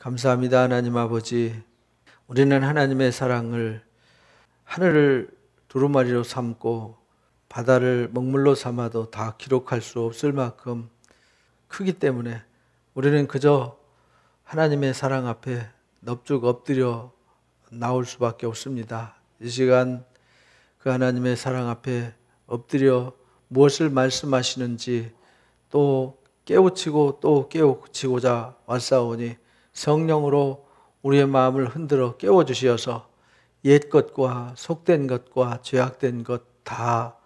감사합니다. 하나님 아버지, 우리는 하나님의 사랑을 하늘을 두루마리로 삼고 바다를 먹물로 삼아도 다 기록할 수 없을 만큼 크기 때문에 우리는 그저 하나님의 사랑 앞에 넙죽 엎드려 나올 수밖에 없습니다. 이 시간 그 하나님의 사랑 앞에 엎드려 무엇을 말씀하시는지 또 깨우치고 또 깨우치고자 왔사오니 성령으로 우리의 마음을 흔들어 깨워주시어서 옛 것과 속된 것과 죄악된 것 다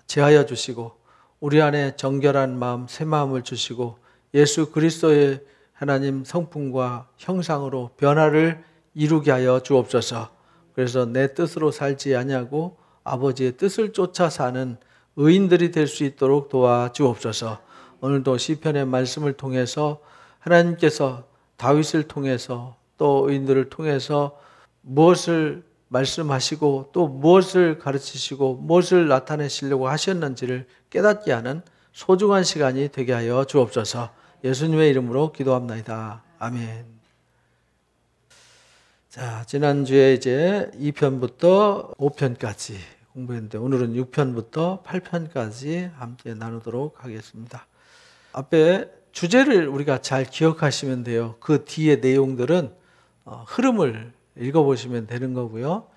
제하여 주시고 우리 안에 정결한 마음, 새 마음을 주시고 예수 그리스도의 하나님 성품과 형상으로 변화를 이루게 하여 주옵소서. 그래서 내 뜻으로 살지 아니하고 아버지의 뜻을 쫓아 사는 의인들이 될 수 있도록 도와주옵소서. 오늘도 시편의 말씀을 통해서 하나님께서 다윗을 통해서 또 의인들을 통해서 무엇을 말씀하시고 또 무엇을 가르치시고 무엇을 나타내시려고 하셨는지를 깨닫게 하는 소중한 시간이 되게 하여 주옵소서. 예수님의 이름으로 기도합나이다. 아멘. 자, 지난주에 이제 2편부터 5편까지 공부했는데 오늘은 6편부터 8편까지 함께 나누도록 하겠습니다. 앞에 주제를 우리가 잘 기억하시면 돼요. 그 뒤에 내용들은 흐름을 읽어보시면 되는 거고요.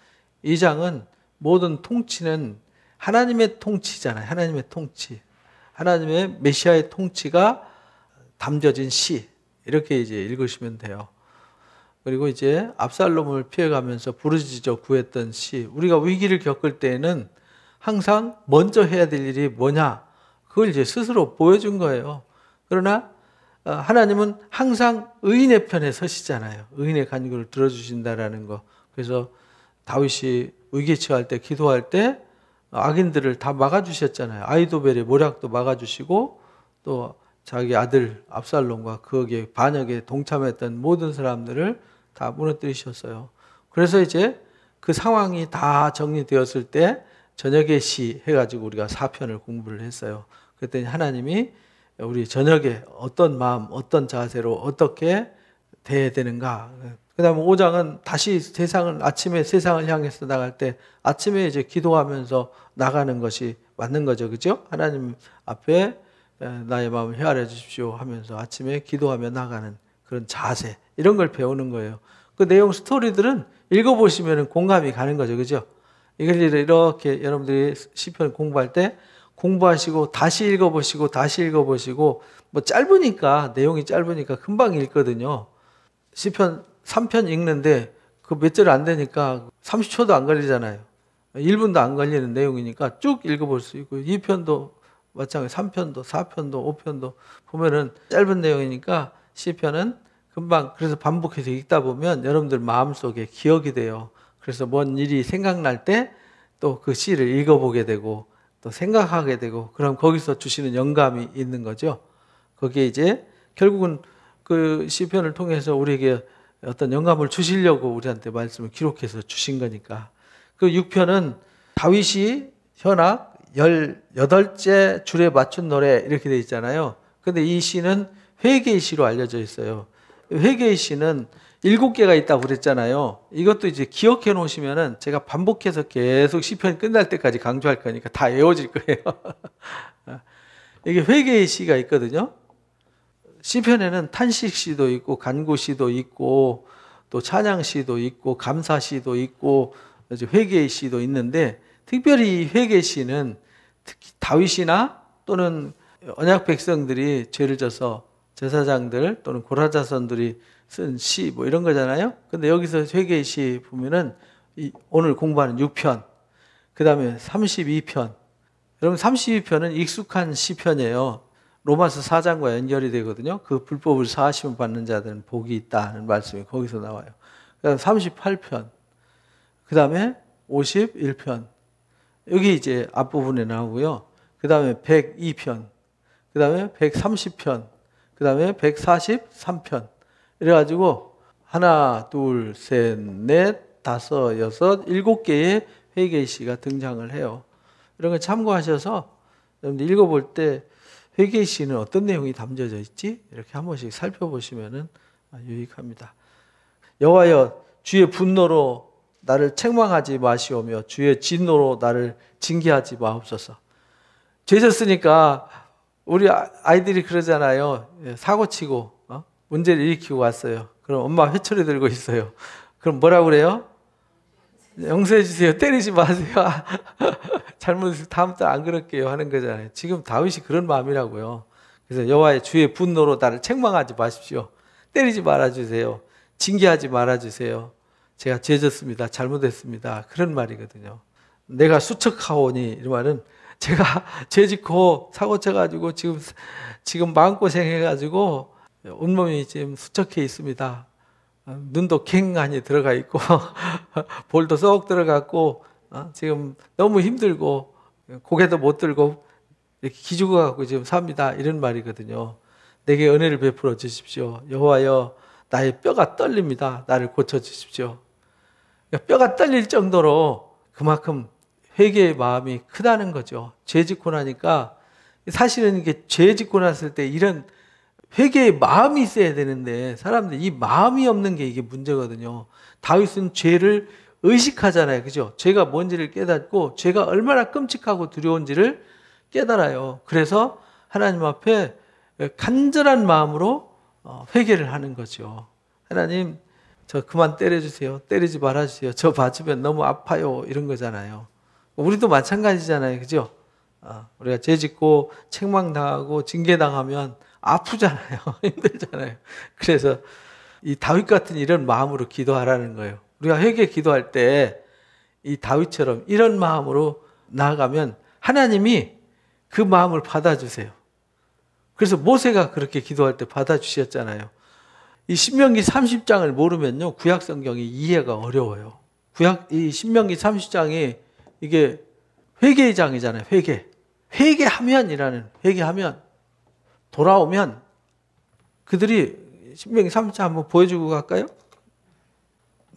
이 장은 모든 통치는 하나님의 통치잖아요. 하나님의 통치. 하나님의 메시아의 통치가 담겨진 시. 이렇게 이제 읽으시면 돼요. 그리고 이제 압살롬을 피해가면서 부르짖어 구했던 시. 우리가 위기를 겪을 때에는 항상 먼저 해야 될 일이 뭐냐. 그걸 이제 스스로 보여준 거예요. 그러나 하나님은 항상 의인의 편에 서시잖아요. 의인의 간구를 들어주신다라는 거. 그래서 다윗이 위기에 처할 때 기도할 때 악인들을 다 막아주셨잖아요. 아이도벨의 모략도 막아주시고 또 자기 아들 압살롬과 거기에 반역에 동참했던 모든 사람들을 다 무너뜨리셨어요. 그래서 이제 그 상황이 다 정리되었을 때 저녁의 시 해가지고 우리가 4편을 공부를 했어요. 그랬더니 하나님이 우리 저녁에 어떤 마음, 어떤 자세로 어떻게 대해야 되는가. 그 다음에 5장은 다시 아침에 세상을 향해서 나갈 때 아침에 이제 기도하면서 나가는 것이 맞는 거죠. 그죠? 하나님 앞에 나의 마음을 헤아려 주십시오 하면서 아침에 기도하며 나가는 그런 자세. 이런 걸 배우는 거예요. 그 내용 스토리들은 읽어보시면 공감이 가는 거죠. 그죠? 이걸 이렇게 여러분들이 시편 공부할 때 공부하시고 다시 읽어보시고 다시 읽어보시고 뭐 짧으니까 내용이 짧으니까 금방 읽거든요. 시편 3편 읽는데 그 몇 절 안 되니까 30초도 안 걸리잖아요. 1분도 안 걸리는 내용이니까 쭉 읽어볼 수 있고 2편도 마찬가지 3편도 4편도 5편도 보면은 짧은 내용이니까 시편은 금방 그래서 반복해서 읽다 보면 여러분들 마음속에 기억이 돼요. 그래서 뭔 일이 생각날 때 또 그 시를 읽어보게 되고 또 생각하게 되고 그럼 거기서 주시는 영감이 있는 거죠. 거기에 이제 결국은 그 시편을 통해서 우리에게 어떤 영감을 주시려고 우리한테 말씀을 기록해서 주신 거니까. 그 6편은 다윗이 현악 18째 줄에 맞춘 노래 이렇게 돼 있잖아요. 근데 이 시는 회개의 시로 알려져 있어요. 회개의 시는 7개가 있다고 그랬잖아요. 이것도 이제 기억해 놓으시면은 제가 반복해서 계속 시편 끝날 때까지 강조할 거니까 다 외워질 거예요. 이게 회개의 시가 있거든요. 시편에는 탄식시도 있고 간구시도 있고 또 찬양시도 있고 감사시도 있고 회개의 시도 있는데 특별히 회개의 시는 특히 다윗이나 또는 언약 백성들이 죄를 져서 제사장들 또는 고라자손들이 쓴 시 뭐 이런 거잖아요. 근데 여기서 회개의 시 보면은 오늘 공부하는 6편, 그 다음에 32편. 여러분 32편은 익숙한 시편이에요. 로마서 4장과 연결이 되거든요. 그 불법을 사하심을 받는 자들은 복이 있다는 말씀이 거기서 나와요. 그 다음에 38편, 그 다음에 51편. 여기 이제 앞부분에 나오고요. 그 다음에 102편, 그 다음에 130편, 그 다음에 143편. 이래가지고 하나, 둘, 셋, 넷, 다섯, 여섯, 7개의 회개의 시가 등장을 해요. 이런 걸 참고하셔서 여러분들 읽어볼 때 회개의 시는 어떤 내용이 담겨져 있지? 이렇게 한 번씩 살펴보시면은 유익합니다. 여호와여 주의 분노로 나를 책망하지 마시오며 주의 진노로 나를 징계하지 마옵소서. 죄 졌으니까 우리 아이들이 그러잖아요. 사고치고 문제를 일으키고 왔어요. 그럼 엄마 회초리 들고 있어요. 그럼 뭐라고 그래요? 용서해 주세요. 때리지 마세요. 잘못해서 다음부터 안 그럴게요 하는 거잖아요. 지금 다윗이 그런 마음이라고요. 그래서 여호와의 주의 분노로 나를 책망하지 마십시오. 때리지 말아주세요. 징계하지 말아주세요. 제가 죄 졌습니다. 잘못했습니다. 그런 말이거든요. 내가 수척하오니 이 말은 제가 죄 짓고 사고 쳐가지고 지금 마음고생해가지고 온몸이 지금 수척해 있습니다. 눈도 갱하니 들어가 있고 볼도 쏙 들어갔고 지금 너무 힘들고 고개도 못 들고 이렇게 기죽어 갖고 지금 삽니다. 이런 말이거든요. 내게 은혜를 베풀어 주십시오. 여호와여 나의 뼈가 떨립니다. 나를 고쳐 주십시오. 뼈가 떨릴 정도로 그만큼 회개의 마음이 크다는 거죠. 죄 짓고 나니까 사실은 이게 죄 짓고 났을 때 이런 회개의 마음이 있어야 되는데 사람들이 이 마음이 없는 게 이게 문제거든요. 다윗은 죄를 의식하잖아요. 그죠? 죄가 뭔지를 깨닫고 죄가 얼마나 끔찍하고 두려운지를 깨달아요. 그래서 하나님 앞에 간절한 마음으로 회개를 하는 거죠. 하나님 저 그만 때려주세요. 때리지 말아주세요. 저 맞으면 너무 아파요. 이런 거잖아요. 우리도 마찬가지잖아요. 그죠? 우리가 죄 짓고 책망당하고 징계당하면 아프잖아요. 힘들잖아요. 그래서 이 다윗 같은 이런 마음으로 기도하라는 거예요. 우리가 회개 기도할 때 이 다윗처럼 이런 마음으로 나아가면 하나님이 그 마음을 받아주세요. 그래서 모세가 그렇게 기도할 때 받아주셨잖아요. 이 신명기 30장을 모르면요, 구약 성경이 이해가 어려워요. 이 신명기 30장이 이게 회개의 장이잖아요. 회개하면 돌아오면 그들이 신명기 30장 한번 보여주고 갈까요?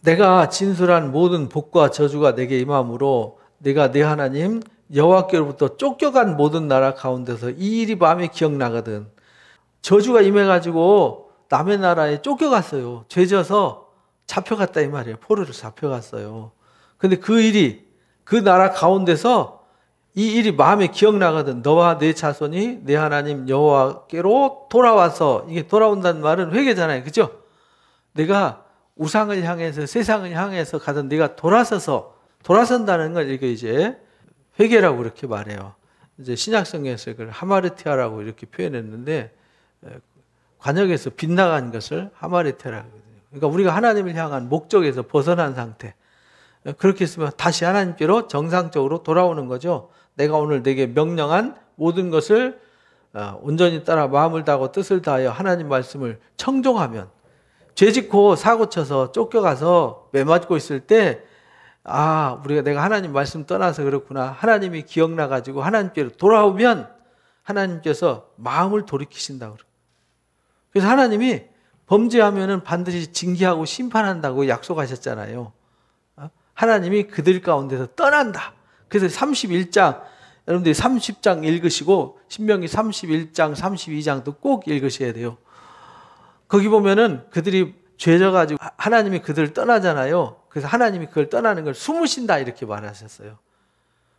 내가 진술한 모든 복과 저주가 내게 임함으로 내가 내 하나님 여호와께로부터 쫓겨간 모든 나라 가운데서 이 일이 마음에 기억나거든. 저주가 임해가지고 남의 나라에 쫓겨갔어요. 죄져서 잡혀갔다 이 말이에요. 포로로 잡혀갔어요. 근데 그 일이 그 나라 가운데서 이 일이 마음에 기억나거든. 너와 내 자손이 내 하나님 여호와께로 돌아와서, 이게 돌아온다는 말은 회개잖아요. 그죠? 내가 우상을 향해서 세상을 향해서 가던 네가 돌아선다는 걸 이게 이제 회개라고 그렇게 말해요. 이제 신약성경에서 그걸 하마르티아라고 이렇게 표현했는데 관역에서 빗나간 것을 하마르티아라고 하거든요. 그러니까 우리가 하나님을 향한 목적에서 벗어난 상태. 그렇게 했으면 다시 하나님께로 정상적으로 돌아오는 거죠. 내가 오늘 내게 명령한 모든 것을 온전히 따라 마음을 다하고 뜻을 다하여 하나님 말씀을 청종하면, 죄짓고 사고쳐서 쫓겨가서 매맞고 있을 때 우리가 내가 하나님 말씀 떠나서 그렇구나. 하나님이 기억나가지고 하나님께로 돌아오면 하나님께서 마음을 돌이키신다고. 그래서 하나님이 범죄하면은 반드시 징계하고 심판한다고 약속하셨잖아요. 하나님이 그들 가운데서 떠난다. 그래서 31장, 여러분들이 30장 읽으시고 신명기 31장, 32장도 꼭 읽으셔야 돼요. 거기 보면은 그들이 죄져가지고 하나님이 그들을 떠나잖아요. 그래서 하나님이 그걸 떠나는 걸 숨으신다 이렇게 말하셨어요.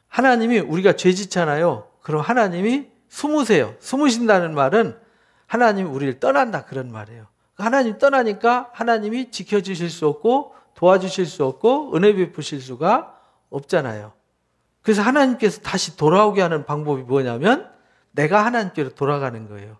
하나님이 우리가 죄 짓잖아요. 그럼 하나님이 숨으세요. 숨으신다는 말은 하나님이 우리를 떠난다 그런 말이에요. 하나님 떠나니까 하나님이 지켜주실 수 없고 도와주실 수 없고 은혜 베푸실 수가 없잖아요. 그래서 하나님께서 다시 돌아오게 하는 방법이 뭐냐면 내가 하나님께로 돌아가는 거예요.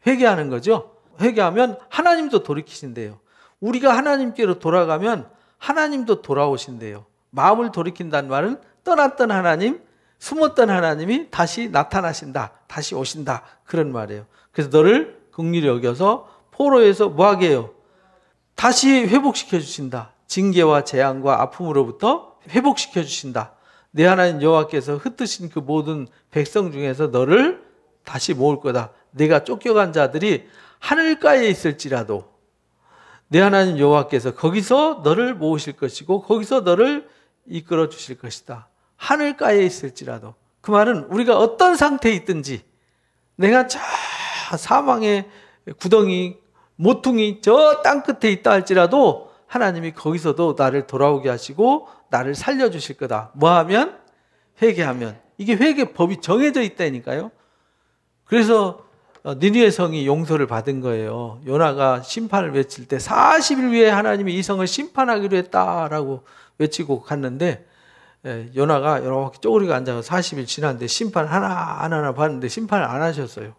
회개하는 거죠. 회개하면 하나님도 돌이키신대요. 우리가 하나님께로 돌아가면 하나님도 돌아오신대요. 마음을 돌이킨다는 말은 떠났던 하나님, 숨었던 하나님이 다시 나타나신다, 다시 오신다 그런 말이에요. 그래서 너를 긍휼히 여겨서 포로에서 뭐하게 해요? 다시 회복시켜 주신다. 징계와 재앙과 아픔으로부터 회복시켜 주신다. 내 하나님 여호와께서 흩으신 그 모든 백성 중에서 너를 다시 모을 거다. 내가 쫓겨간 자들이 하늘가에 있을지라도 내 하나님 여호와께서 거기서 너를 모으실 것이고 거기서 너를 이끌어 주실 것이다. 하늘가에 있을지라도. 그 말은 우리가 어떤 상태에 있든지, 내가 저 사망의 구덩이 모퉁이 저 땅 끝에 있다 할지라도 하나님이 거기서도 나를 돌아오게 하시고 나를 살려주실 거다. 뭐 하면? 회개하면. 이게 회개 법이 정해져 있다니까요. 그래서 니느웨 성이 용서를 받은 거예요. 요나가 심판을 외칠 때 40일 후에 하나님이 이 성을 심판하기로 했다라고 외치고 갔는데, 요나가 이렇게 쪼그리고 앉아서 40일 지났는데 심판 하나하나 받는데 심판을 안 하셨어요.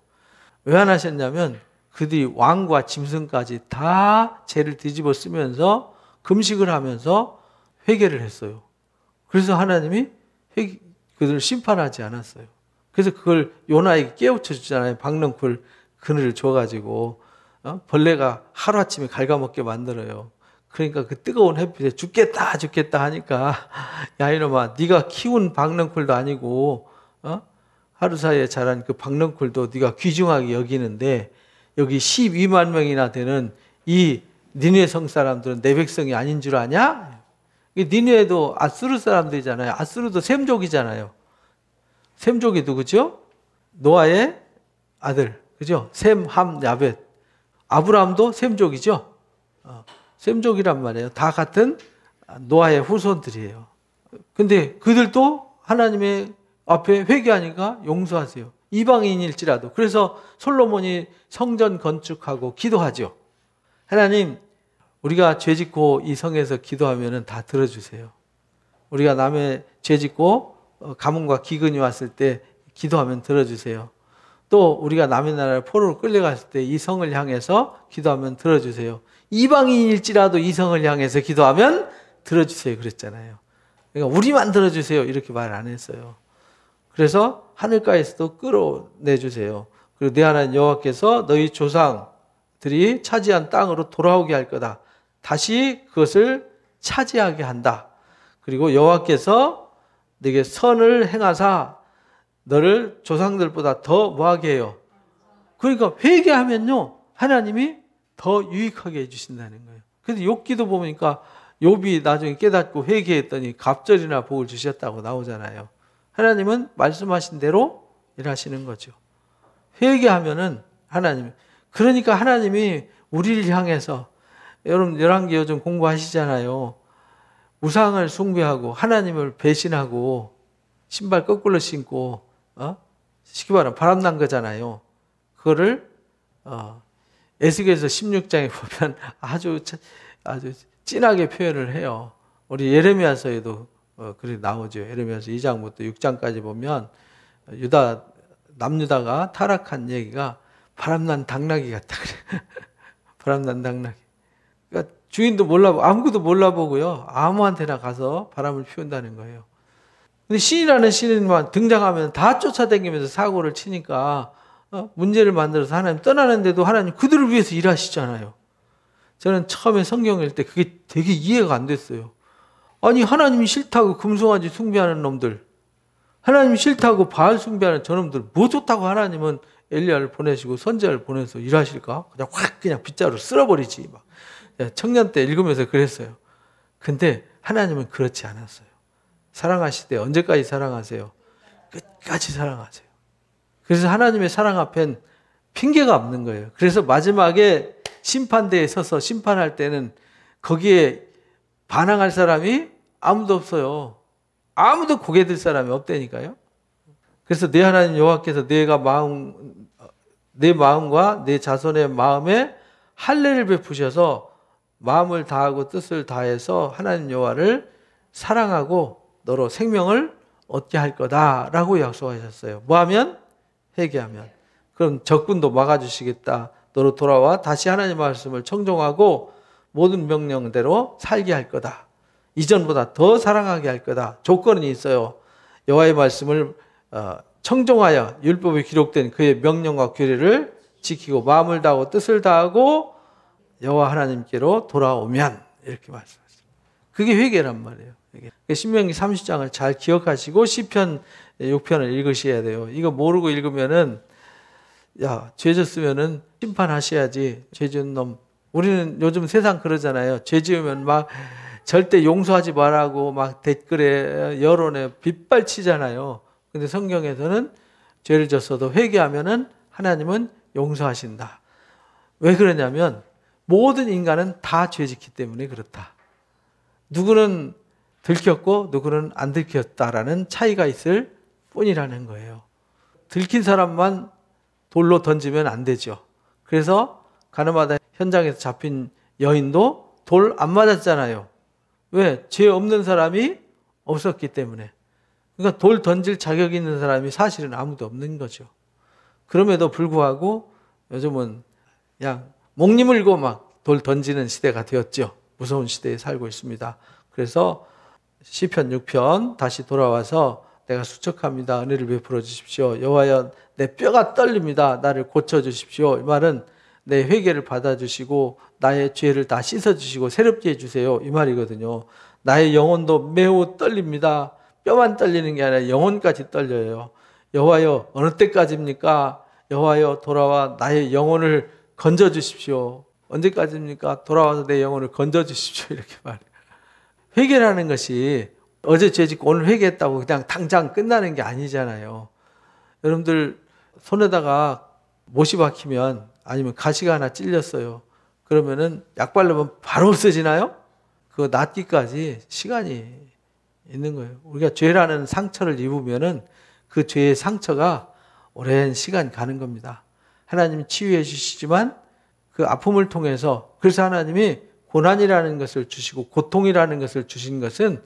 왜 안 하셨냐면 그들이 왕과 짐승까지 다 죄를 뒤집어 쓰면서 금식을 하면서 회개를 했어요. 그래서 하나님이 그들을 심판하지 않았어요. 그래서 그걸 요나에게 깨우쳐 주잖아요. 박넝쿨 그늘을 줘가지고 벌레가 하루아침에 갉아먹게 만들어요. 그러니까 그 뜨거운 햇빛에 죽겠다 하니까 야 이놈아, 네가 키운 박넝쿨도 아니고 하루 사이에 자란 그 박넝쿨도 네가 귀중하게 여기는데 여기 12만 명이나 되는 이 니느웨 성 사람들은 내 백성이 아닌 줄 아냐? 니느웨도 아수르 사람들이잖아요. 아수르도 셈족이잖아요. 셈족이 누구죠? 노아의 아들, 그죠? 셈, 함, 야벳. 아브라함도 셈족이죠. 셈족이란 말이에요. 다 같은 노아의 후손들이에요. 근데 그들도 하나님의 앞에 회개하니까 용서하세요. 이방인일지라도. 그래서 솔로몬이 성전 건축하고 기도하죠. 하나님, 우리가 죄짓고 이 성에서 기도하면 다 들어주세요. 우리가 남의 죄짓고 가뭄과 기근이 왔을 때 기도하면 들어주세요. 또 우리가 남의 나라에 포로로 끌려갔을 때 이 성을 향해서 기도하면 들어주세요. 이방인일지라도 이 성을 향해서 기도하면 들어주세요 그랬잖아요. 그러니까 우리만 들어주세요 이렇게 말 안 했어요. 그래서 하늘가에서도 끌어내주세요. 그리고 내 하나님 여호와께서 너희 조상들이 차지한 땅으로 돌아오게 할 거다. 다시 그것을 차지하게 한다. 그리고 여호와께서 네게 선을 행하사 너를 조상들보다 더 뭐하게 해요? 그러니까 회개하면요 하나님이 더 유익하게 해주신다는 거예요. 그래서 욥기도 보니까 욥이 나중에 깨닫고 회개했더니 갑절이나 복을 주셨다고 나오잖아요. 하나님은 말씀하신 대로 일하시는 거죠. 회개하면은 하나님, 그러니까 하나님이 우리를 향해서, 여러분 열왕기 요즘 공부하시잖아요. 우상을 숭배하고 하나님을 배신하고 신발 거꾸로 신고 쉽게 말하면 바람난 거잖아요. 그거를 에스겔서 16장에 보면 아주 진하게 표현을 해요. 우리 예레미야서에도 그렇게 나오죠. 예레미야서 2장부터 6장까지 보면 남유다가 타락한 얘기가 바람난 당나귀 같다 그래. 바람난 당나귀. 그러니까 주인도 몰라보고 아무것도 몰라보고요. 아무한테나 가서 바람을 피운다는 거예요. 근데 신이라는 신인만 등장하면 다 쫓아다니면서 사고를 치니까 문제를 만들어서 하나님 떠나는데도 하나님 그들을 위해서 일하시잖아요. 저는 처음에 성경 읽을 때 그게 되게 이해가 안 됐어요. 아니 하나님이 싫다고 금송아지 숭배하는 놈들, 하나님이 싫다고 바알 숭배하는 저놈들 뭐 좋다고 하나님은 엘리야를 보내시고 선지자를 보내서 일하실까? 그냥 확 그냥 빗자루 쓸어버리지. 막 청년 때 읽으면서 그랬어요. 근데 하나님은 그렇지 않았어요. 사랑하실 때 언제까지 사랑하세요? 끝까지 사랑하세요. 그래서 하나님의 사랑 앞엔 핑계가 없는 거예요. 그래서 마지막에 심판대에 서서 심판할 때는 거기에 반항할 사람이 아무도 없어요. 아무도 고개 들 사람이 없다니까요. 그래서 내 하나님 여호와께서 내 마음과 내 자손의 마음에 할례를 베푸셔서 마음을 다하고 뜻을 다해서 하나님 여호와를 사랑하고 너로 생명을 얻게 할 거다라고 약속하셨어요. 뭐하면? 회개하면. 그럼 적군도 막아주시겠다. 너로 돌아와 다시 하나님의 말씀을 청종하고 모든 명령대로 살게 할 거다. 이전보다 더 사랑하게 할 거다. 조건이 있어요. 여호와의 말씀을 청종하여 율법에 기록된 그의 명령과 규례를 지키고 마음을 다하고 뜻을 다하고 여호와 하나님께로 돌아오면, 이렇게 말씀하셨습니다. 그게 회개란 말이에요. 신명기 30장을 잘 기억하시고 시편 6편을 읽으셔야 돼요. 이거 모르고 읽으면은 죄 졌으면은 심판하셔야지. 죄 지은 놈. 우리는 요즘 세상 그러잖아요. 죄 지으면 막 절대 용서하지 말라고 막 댓글에 여론에 빗발치잖아요. 근데 성경에서는 죄를 졌어도 회개하면은 하나님은 용서하신다. 왜 그러냐면 모든 인간은 다 죄짓기 때문에 그렇다. 누구는 들켰고 누구는 안 들켰다라는 차이가 있을 뿐이라는 거예요. 들킨 사람만 돌로 던지면 안 되죠. 그래서 가늠하다 현장에서 잡힌 여인도 돌 안 맞았잖아요. 왜? 죄 없는 사람이 없었기 때문에. 그러니까 돌 던질 자격이 있는 사람이 사실은 아무도 없는 거죠. 그럼에도 불구하고 요즘은 그냥 목리물고 막 돌 던지는 시대가 되었죠. 무서운 시대에 살고 있습니다. 그래서 시편 6편 다시 돌아와서 내가 수척합니다. 은혜를 베풀어 주십시오. 여호와여 내 뼈가 떨립니다. 나를 고쳐주십시오. 이 말은 내 회개를 받아주시고 나의 죄를 다 씻어주시고 새롭게 해주세요. 이 말이거든요. 나의 영혼도 매우 떨립니다. 뼈만 떨리는 게 아니라 영혼까지 떨려요. 여호와여 어느 때까지입니까? 여호와여 돌아와 나의 영혼을 건져주십시오. 언제까지입니까? 돌아와서 내 영혼을 건져주십시오. 이렇게 말해요. 회개라는 것이 어제 죄 짓고 오늘 회개했다고 그냥 당장 끝나는 게 아니잖아요. 여러분들 손에다가 못이 박히면 아니면 가시가 하나 찔렸어요. 그러면은 약 바르면 바로 없어지나요? 그거 낫기까지 시간이 있는 거예요. 우리가 죄라는 상처를 입으면은 그 죄의 상처가 오랜 시간 가는 겁니다. 하나님이 치유해 주시지만 그 아픔을 통해서 그래서 하나님이 고난이라는 것을 주시고 고통이라는 것을 주신 것은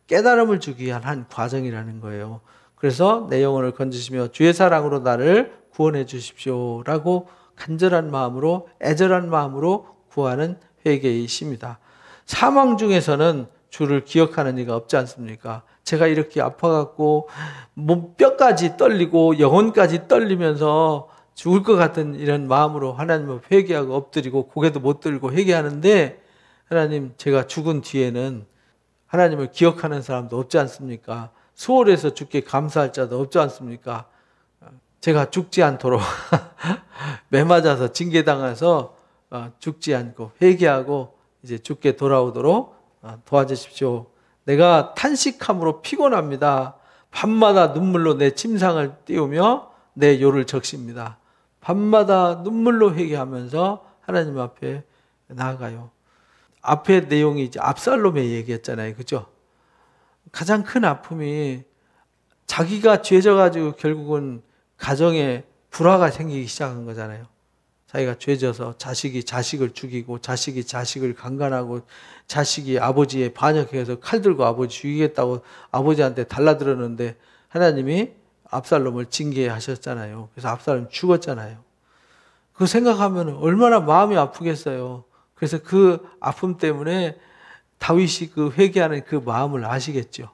깨달음을 주기 위한 한 과정이라는 거예요. 그래서 내 영혼을 건지시며 주의 사랑으로 나를 구원해 주십시오라고 간절한 마음으로 애절한 마음으로 구하는 회개이십니다. 사망 중에서는 주를 기억하는 이가 없지 않습니까? 제가 이렇게 아파갖고 몸뼈까지 떨리고 영혼까지 떨리면서 죽을 것 같은 이런 마음으로 하나님을 회개하고 엎드리고 고개도 못 들고 회개하는데 하나님 제가 죽은 뒤에는 하나님을 기억하는 사람도 없지 않습니까? 수월해서 죽게 감사할 자도 없지 않습니까? 제가 죽지 않도록 매 맞아서 징계당해서 죽지 않고 회개하고 이제 죽게 돌아오도록 도와주십시오. 내가 탄식함으로 피곤합니다. 밤마다 눈물로 내 침상을 띄우며 내 요를 적십니다. 밤마다 눈물로 회개하면서 하나님 앞에 나아가요. 앞에 내용이 이제 압살롬의 얘기였잖아요. 그죠? 가장 큰 아픔이 자기가 죄져가지고 결국은 가정에 불화가 생기기 시작한 거잖아요. 자기가 죄져서 자식이 자식을 죽이고 자식이 자식을 강간하고 자식이 아버지의 반역해서 칼 들고 아버지 죽이겠다고 아버지한테 달라들었는데 하나님이 압살롬을 징계하셨잖아요. 그래서 압살롬 죽었잖아요. 그거 생각하면 얼마나 마음이 아프겠어요. 그래서 그 아픔 때문에 다윗이 그 회개하는 그 마음을 아시겠죠.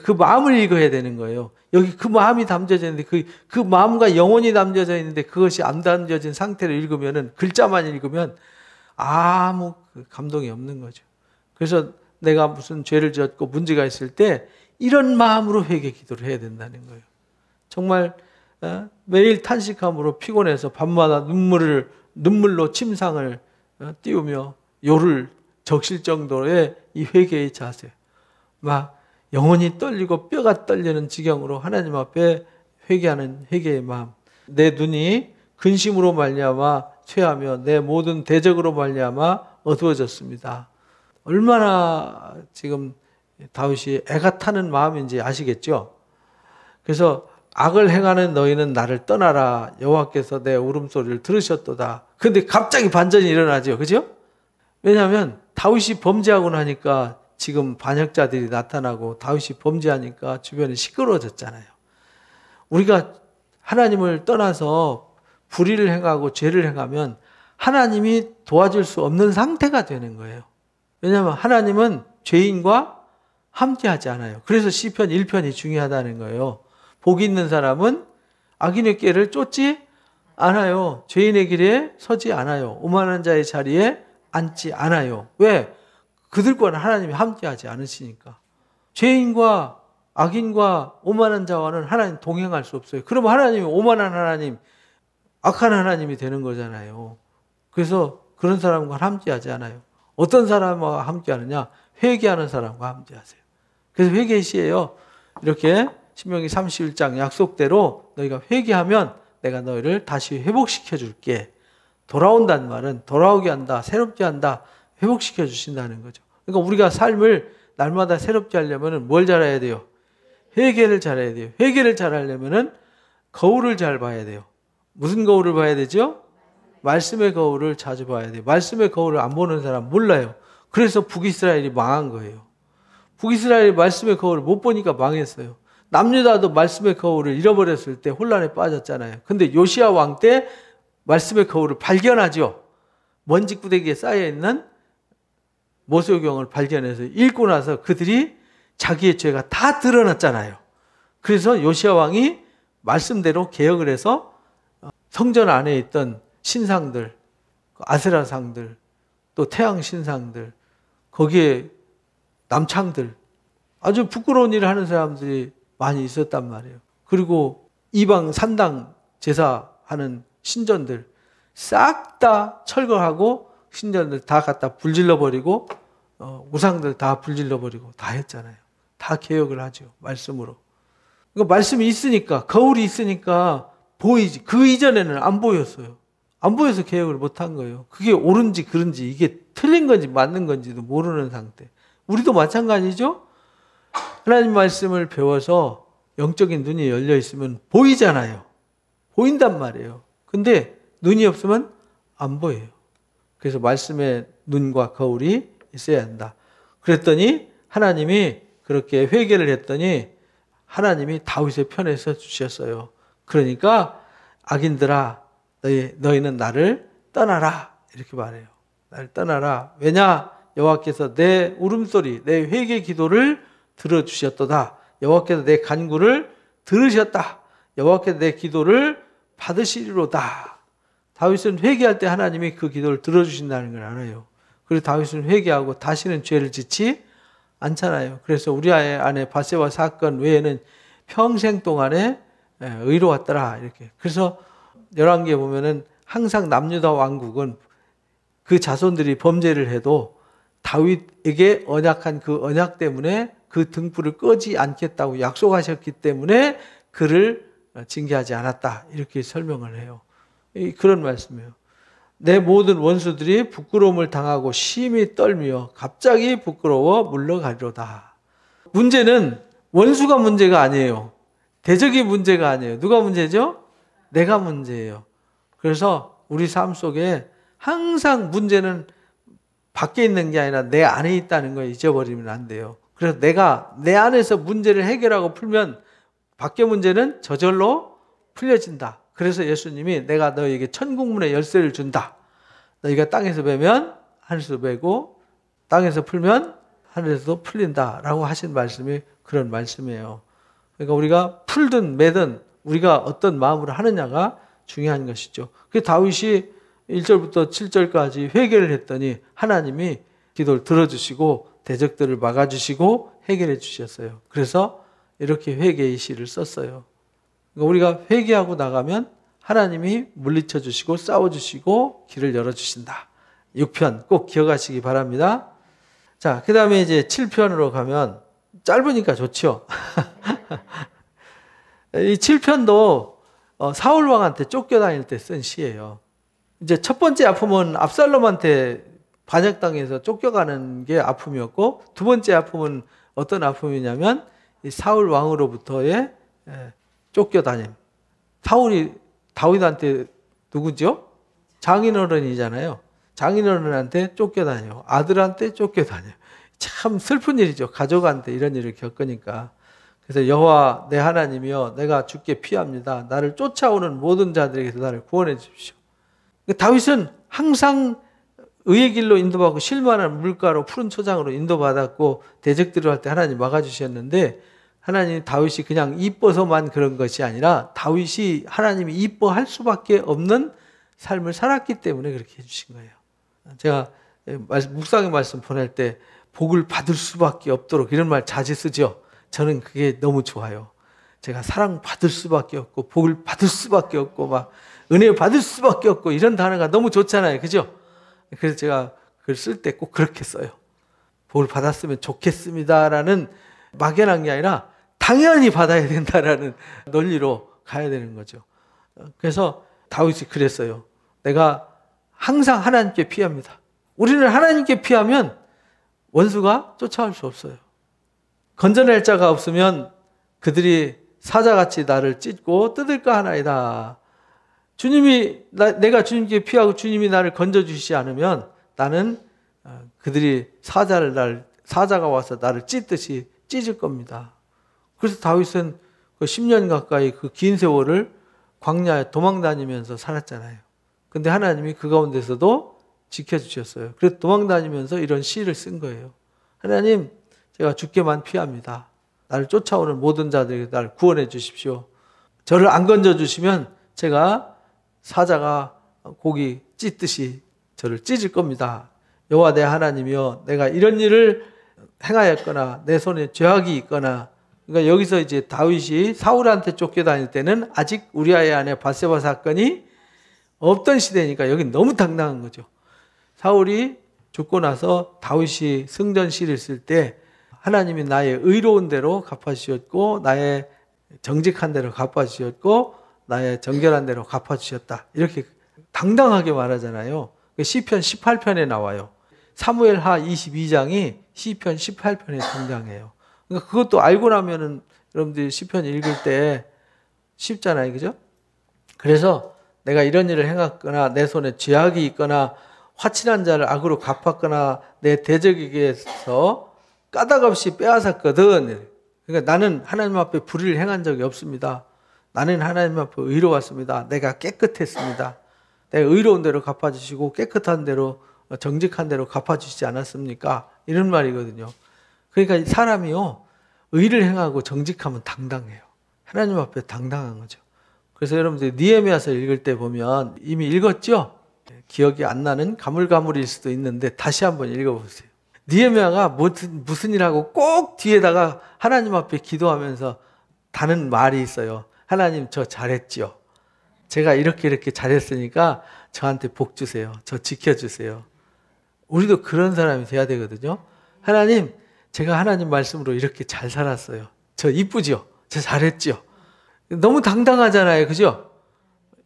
그 마음을 읽어야 되는 거예요. 여기 그 마음이 담겨져 있는데 그 마음과 영혼이 담겨져 있는데 그것이 안 담겨진 상태를 읽으면은 글자만 읽으면 아무 감동이 없는 거죠. 그래서 내가 무슨 죄를 지었고 문제가 있을 때 이런 마음으로 회개 기도를 해야 된다는 거예요. 정말 매일 탄식함으로 피곤해서 밤마다 눈물로 침상을 띄우며 요를 적실 정도의 이 회개의 자세. 막 영혼이 떨리고 뼈가 떨리는 지경으로 하나님 앞에 회개하는 회개의 마음. 내 눈이 근심으로 말미암아 쇠하며 내 모든 대적으로 말미암아 어두워졌습니다. 얼마나 지금 다윗이 애가 타는 마음인지 아시겠죠? 그래서 악을 행하는 너희는 나를 떠나라. 여호와께서 내 울음소리를 들으셨도다. 그런데 갑자기 반전이 일어나죠. 그죠? 왜냐하면 다윗이 범죄하고 나니까 지금 반역자들이 나타나고 다윗이 범죄하니까 주변이 시끄러워졌잖아요. 우리가 하나님을 떠나서 불의를 행하고 죄를 행하면 하나님이 도와줄 수 없는 상태가 되는 거예요. 왜냐하면 하나님은 죄인과 함께하지 않아요. 그래서 시편 1편이 중요하다는 거예요. 복이 있는 사람은 악인의 길을 쫓지 않아요. 죄인의 길에 서지 않아요. 오만한 자의 자리에 앉지 않아요. 왜? 그들과는 하나님이 함께하지 않으시니까. 죄인과 악인과 오만한 자와는 하나님 동행할 수 없어요. 그러면 하나님이 오만한 하나님, 악한 하나님이 되는 거잖아요. 그래서 그런 사람과 함께하지 않아요. 어떤 사람과 함께하느냐? 회개하는 사람과 함께하세요. 그래서 회개 시에요. 이렇게 신명기 31장 약속대로 너희가 회개하면 내가 너희를 다시 회복시켜 줄게. 돌아온다는 말은 돌아오게 한다, 새롭게 한다, 회복시켜 주신다는 거죠. 그러니까 우리가 삶을 날마다 새롭게 하려면 뭘 잘해야 돼요? 회개를 잘해야 돼요. 회개를 잘하려면 거울을 잘 봐야 돼요. 무슨 거울을 봐야 되죠? 말씀의 거울을 자주 봐야 돼요. 말씀의 거울을 안 보는 사람 몰라요. 그래서 북이스라엘이 망한 거예요. 북이스라엘이 말씀의 거울을 못 보니까 망했어요. 남유다도 말씀의 거울을 잃어버렸을 때 혼란에 빠졌잖아요. 근데 요시야 왕 때 말씀의 거울을 발견하죠. 먼지 구데기에 쌓여있는 모세오경을 발견해서 읽고 나서 그들이 자기의 죄가 다 드러났잖아요. 그래서 요시야 왕이 말씀대로 개혁을 해서 성전 안에 있던 신상들, 아세라상들, 또 태양 신상들, 거기에 남창들, 아주 부끄러운 일을 하는 사람들이 많이 있었단 말이에요. 그리고 이방 산당 제사하는 신전들 싹 다 철거하고 신전들 다 갖다 불질러버리고 우상들 다 불질러버리고 다 했잖아요. 다 개혁을 하죠. 말씀으로. 그러니까 말씀이 있으니까, 거울이 있으니까 보이지. 그 이전에는 안 보였어요. 안 보여서 개혁을 못한 거예요. 그게 옳은지 그른지, 이게 틀린 건지 맞는 건지도 모르는 상태. 우리도 마찬가지죠. 하나님 말씀을 배워서 영적인 눈이 열려 있으면 보이잖아요. 보인단 말이에요. 근데 눈이 없으면 안 보여요. 그래서 말씀의 눈과 거울이 있어야 한다. 그랬더니 하나님이 그렇게 회개를 했더니 하나님이 다윗의 편에 서 주셨어요. 그러니까 악인들아 너희는 나를 떠나라 이렇게 말해요. 나를 떠나라. 왜냐? 여호와께서 내 울음소리, 내 회개 기도를 들어주셨도다. 여호와께서 내 간구를 들으셨다. 여호와께서 내 기도를 받으시리로다. 다윗은 회개할 때 하나님이 그 기도를 들어주신다는 걸 알아요. 그래서 다윗은 회개하고 다시는 죄를 짓지 않잖아요. 그래서 우리아의 아내 바세바 사건 외에는 평생 동안에 의로웠더라 이렇게. 그래서 열왕기에 보면은 항상 남유다 왕국은 그 자손들이 범죄를 해도 다윗에게 언약한 그 언약 때문에 그 등불을 끄지 않겠다고 약속하셨기 때문에 그를 징계하지 않았다 이렇게 설명을 해요. 그런 말씀이에요. 내 모든 원수들이 부끄러움을 당하고 심히 떨며 갑자기 부끄러워 물러가리로다. 문제는 원수가 문제가 아니에요. 대적이 문제가 아니에요. 누가 문제죠? 내가 문제예요. 그래서 우리 삶 속에 항상 문제는 밖에 있는 게 아니라 내 안에 있다는 걸 잊어버리면 안 돼요. 그래서 내가 내 안에서 문제를 해결하고 풀면 밖의 문제는 저절로 풀려진다. 그래서 예수님이 내가 너에게 천국문의 열쇠를 준다. 너희가 땅에서 베면 하늘에서 베고 땅에서 풀면 하늘에서도 풀린다라고 하신 말씀이 그런 말씀이에요. 그러니까 우리가 풀든 매든 우리가 어떤 마음으로 하느냐가 중요한 것이죠. 그 다윗이 1절부터 7절까지 회개를 했더니 하나님이 기도를 들어주시고 대적들을 막아주시고 해결해 주셨어요. 그래서 이렇게 회개의 시를 썼어요. 그러니까 우리가 회개하고 나가면 하나님이 물리쳐 주시고 싸워주시고 길을 열어주신다. 6편 꼭 기억하시기 바랍니다. 자, 그 다음에 이제 7편으로 가면 짧으니까 좋죠. 이 7편도 사울 왕한테 쫓겨다닐 때 쓴 시예요. 이제 첫 번째 아픔은 압살롬한테 반역당해서 쫓겨가는 게 아픔이었고, 두 번째 아픔은 어떤 아픔이냐면 이 사울 왕으로부터의 쫓겨다님. 사울이 다윗한테 누구죠? 장인어른이잖아요. 장인어른한테 쫓겨다녀요. 아들한테 쫓겨다녀요. 참 슬픈 일이죠. 가족한테 이런 일을 겪으니까. 그래서 여호와 내 하나님이여 내가 주께 피합니다. 나를 쫓아오는 모든 자들에게서 나를 구원해 주십시오. 다윗은 항상 의의 길로 인도받고 실만한 물가로 푸른 초장으로 인도받았고 대적들을 할 때 하나님 막아주셨는데 하나님 다윗이 그냥 이뻐서만 그런 것이 아니라 다윗이 하나님이 이뻐할 수밖에 없는 삶을 살았기 때문에 그렇게 해주신 거예요. 제가 묵상의 말씀 보낼 때 복을 받을 수밖에 없도록 이런 말 자주 쓰죠. 저는 그게 너무 좋아요. 제가 사랑받을 수밖에 없고 복을 받을 수밖에 없고 막 은혜 받을 수밖에 없고 이런 단어가 너무 좋잖아요. 그죠? 그래서 제가 그걸 쓸 때 꼭 그렇게 써요. 복을 받았으면 좋겠습니다라는 막연한 게 아니라 당연히 받아야 된다라는 논리로 가야 되는 거죠. 그래서 다윗이 그랬어요. 내가 항상 하나님께 피합니다. 우리는 하나님께 피하면 원수가 쫓아올 수 없어요. 건져낼 자가 없으면 그들이 사자같이 나를 찢고 뜯을까 하나이다. 내가 주님께 피하고 주님이 나를 건져주시지 않으면 나는 그들이 사자가 와서 나를 찢듯이 찢을 겁니다. 그래서 다윗은 그 10년 가까이 그 긴 세월을 광야에 도망다니면서 살았잖아요. 근데 하나님이 그 가운데서도 지켜주셨어요. 그래서 도망다니면서 이런 시를 쓴 거예요. 하나님, 제가 주께만 피합니다. 나를 쫓아오는 모든 자들에게 나를 구원해 주십시오. 저를 안 건져주시면 제가 사자가 고기 찢듯이 저를 찢을 겁니다. 여호와 내 하나님이여, 내가 이런 일을 행하였거나 내 손에 죄악이 있거나. 그러니까 여기서 이제 다윗이 사울한테 쫓겨다닐 때는 아직 우리아의 아내 밧세바 사건이 없던 시대니까 여기 너무 당당한 거죠. 사울이 죽고 나서 다윗이 승전 시를 쓸 때 하나님이 나의 의로운 대로 갚아주셨고 나의 정직한 대로 갚아주셨고 나의 정결한 대로 갚아주셨다. 이렇게 당당하게 말하잖아요. 시편 18편에 나와요. 사무엘하 22장이 시편 18편에 등장해요. 그러니까 그것도 알고 나면은 여러분들이 시편 읽을 때 쉽잖아요. 그죠? 그래서 내가 이런 일을 행했거나 내 손에 죄악이 있거나 화친한 자를 악으로 갚았거나 내 대적에게서 까닭없이 빼앗았거든. 그러니까 나는 하나님 앞에 불의를 행한 적이 없습니다. 나는 하나님 앞에 의로웠습니다. 내가 깨끗했습니다. 내가 의로운 대로 갚아주시고 깨끗한 대로 정직한 대로 갚아주시지 않았습니까? 이런 말이거든요. 그러니까 사람이요, 의를 행하고 정직하면 당당해요. 하나님 앞에 당당한 거죠. 그래서 여러분들 느헤미야서 읽을 때 보면 이미 읽었죠? 기억이 안 나는 가물가물일 수도 있는데 다시 한번 읽어보세요. 느헤미야가 무슨 일하고 꼭 뒤에다가 하나님 앞에 기도하면서 다는 말이 있어요. 하나님, 저 잘했지요. 제가 이렇게 잘했으니까 저한테 복 주세요. 저 지켜주세요. 우리도 그런 사람이 돼야 되거든요. 하나님, 제가 하나님 말씀으로 이렇게 잘 살았어요. 저 이쁘죠? 저 잘했죠? 너무 당당하잖아요. 그죠?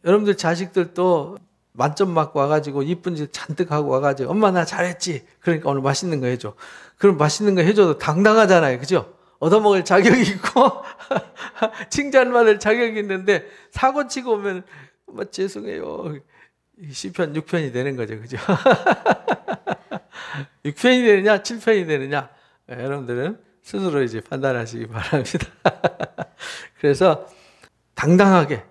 여러분들 자식들도 만점 맞고 와가지고 이쁜 짓 잔뜩 하고 와가지고 엄마 나 잘했지? 그러니까 오늘 맛있는 거 해줘. 그럼 맛있는 거 해줘도 당당하잖아요. 그죠? 얻어먹을 자격이 있고 칭찬받을 자격이 있는데 사고 치고 오면 엄마 죄송해요. 시편 6편이 되는 거죠. 그죠? 6편이 되느냐 7편이 되느냐 여러분들은 스스로 이제 판단하시기 바랍니다. 그래서 당당하게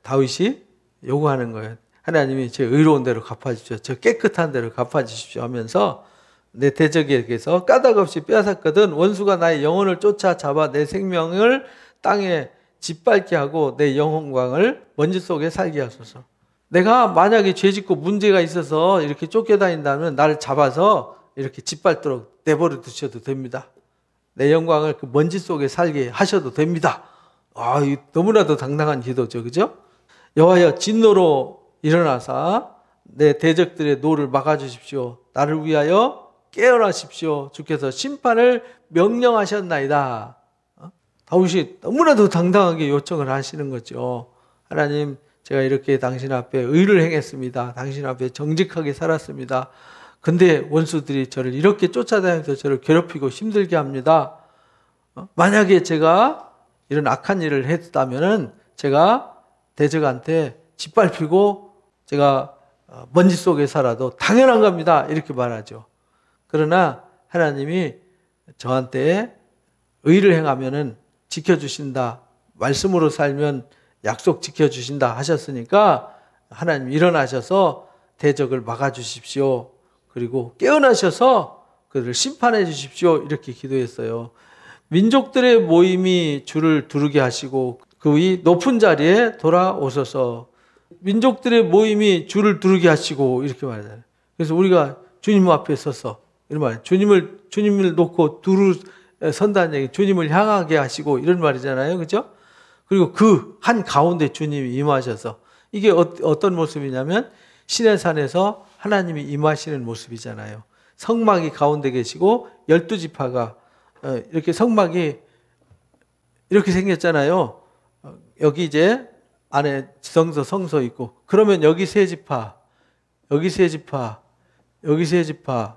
다윗이 요구하는 거예요. 하나님이 제 의로운 대로 갚아주십시오. 저 깨끗한 대로 갚아주십시오 하면서 내 대적에게서 까닭없이 빼앗았거든 원수가 나의 영혼을 쫓아잡아 내 생명을 땅에 짓밟게 하고 내 영혼광을 먼지 속에 살게 하소서. 내가 만약에 죄짓고 문제가 있어서 이렇게 쫓겨다닌다면 나를 잡아서 이렇게 짓밟도록 내버려 두셔도 됩니다. 내 영광을 그 먼지 속에 살게 하셔도 됩니다. 너무나도 당당한 기도죠. 그죠? 여호와여 진노로 일어나사 내 대적들의 노를 막아주십시오. 나를 위하여 깨어나십시오. 주께서 심판을 명령하셨나이다. 다윗이 너무나도 당당하게 요청을 하시는 거죠. 하나님, 제가 이렇게 당신 앞에 의를 행했습니다. 당신 앞에 정직하게 살았습니다. 근데 원수들이 저를 이렇게 쫓아다니면서 저를 괴롭히고 힘들게 합니다. 만약에 제가 이런 악한 일을 했다면은 제가 대적한테 짓밟히고 제가 먼지 속에 살아도 당연한 겁니다. 이렇게 말하죠. 그러나 하나님이 저한테 의를 행하면은 지켜주신다. 말씀으로 살면 약속 지켜주신다 하셨으니까 하나님 일어나셔서 대적을 막아주십시오. 그리고 깨어나셔서 그들을 심판해 주십시오. 이렇게 기도했어요. 민족들의 모임이 주를 두르게 하시고 그 위 높은 자리에 돌아오소서. 민족들의 모임이 주를 두르게 하시고 이렇게 말하잖아요. 그래서 우리가 주님 앞에 서서 이런 말, 주님을 놓고 두루 선다는 얘기, 주님을 향하게 하시고 이런 말이잖아요. 그죠? 그리고 그 한 가운데 주님이 임하셔서 이게 어떤 모습이냐면 시내 산에서 하나님이 임하시는 모습이잖아요. 성막이 가운데 계시고 12지파가 이렇게 성막이 이렇게 생겼잖아요. 여기 이제 안에 성소 있고 그러면 여기 세 지파 여기 세 지파, 여기 세 지파,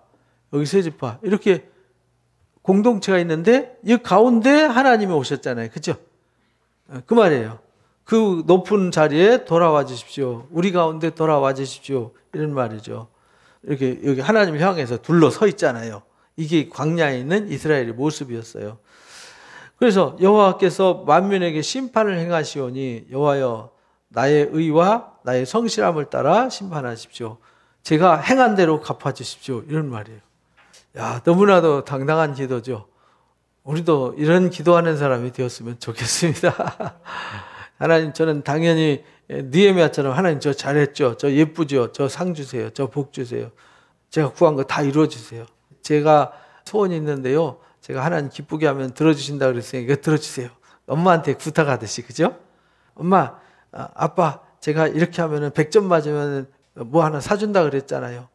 여기 세 지파 이렇게 공동체가 있는데 이 가운데 하나님이 오셨잖아요. 그렇죠? 그 말이에요. 그 높은 자리에 돌아와 주십시오. 우리 가운데 돌아와 주십시오. 이런 말이죠. 이렇게 여기 하나님을 향해서 둘러서 있잖아요. 이게 광야에 있는 이스라엘의 모습이었어요. 그래서 여호와께서 만민에게 심판을 행하시오니 여호와여 나의 의와 나의 성실함을 따라 심판하십시오. 제가 행한 대로 갚아주십시오. 이런 말이에요. 야, 너무나도 당당한 기도죠. 우리도 이런 기도하는 사람이 되었으면 좋겠습니다. 하나님, 저는 당연히 느헤미야처럼 하나님 저 잘했죠. 저 예쁘죠. 저 상 주세요. 저 복 주세요. 제가 구한 거 다 이루어 주세요. 제가 소원이 있는데요. 제가 하나님 기쁘게 하면 들어주신다 그랬으니까 들어주세요. 엄마한테 부탁하듯이, 그죠? 엄마, 아빠, 제가 이렇게 하면은 100점 맞으면 뭐 하나 사준다 그랬잖아요.